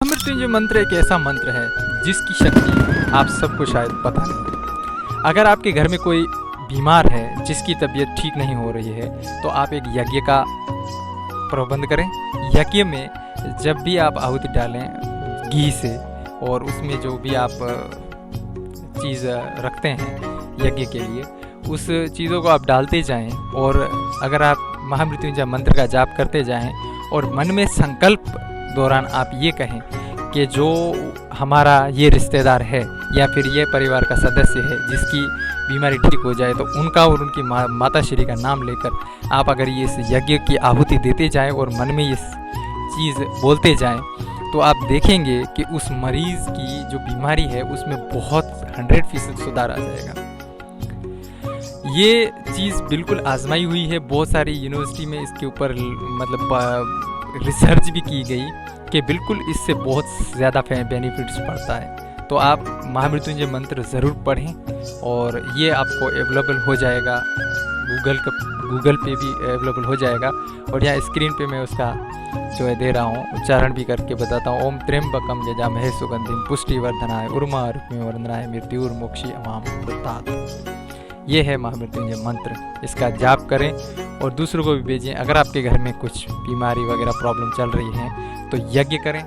मृत्युंजय मंत्र एक ऐसा मंत्र है जिसकी शक्ति आप सबको शायद पता नहीं। अगर आपके घर में कोई बीमार है जिसकी तबीयत ठीक नहीं हो रही है तो आप एक यज्ञ का प्रबंध करें। यज्ञ में जब भी आप आहुति डालें घी से और उसमें जो भी आप चीज़ रखते हैं यज्ञ के लिए उस चीज़ों को आप डालते जाएं और अगर आप महामृत्युंजय मंत्र का जाप करते जाएं और मन में संकल्प दौरान आप ये कहें कि जो हमारा ये रिश्तेदार है या फिर ये परिवार का सदस्य है जिसकी बीमारी ठीक हो जाए तो उनका और उनकी माता श्री का नाम लेकर आप अगर ये इस यज्ञ की आहुति देते जाएं और मन में ये चीज़ बोलते जाएं तो आप देखेंगे कि उस मरीज़ की जो बीमारी है उसमें बहुत 100% सुधार आ जाएगा। ये चीज़ बिल्कुल आजमाई हुई है, बहुत सारी यूनिवर्सिटी में इसके ऊपर मतलब रिसर्च भी की गई कि बिल्कुल इससे बहुत ज़्यादा बेनिफिट्स पड़ता है। तो आप महामृत्युंजय मंत्र ज़रूर पढ़ें और ये आपको अवेलेबल हो जाएगा, गूगल पे भी अवेलेबल हो जाएगा और यहाँ स्क्रीन पे मैं उसका जो है दे रहा हूँ, उच्चारण भी करके बताता हूँ। ओम त्र्यंबकम यजामहे सुगंधिम पुष्टिवर्धनाय उर्वारुकमिवर्धनाय मृत्युर्मोक्षी अमाम दत्तात्। ये है महामृत्युंजय मंत्र, इसका जाप करें और दूसरों को भी भेजें। अगर आपके घर में कुछ बीमारी वगैरह प्रॉब्लम चल रही है तो यज्ञ करें,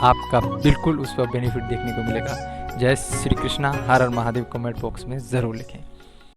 आपका बिल्कुल उस पर बेनिफिट देखने को मिलेगा। जय श्री कृष्णा, हर हर महादेव कमेंट बॉक्स में ज़रूर लिखें।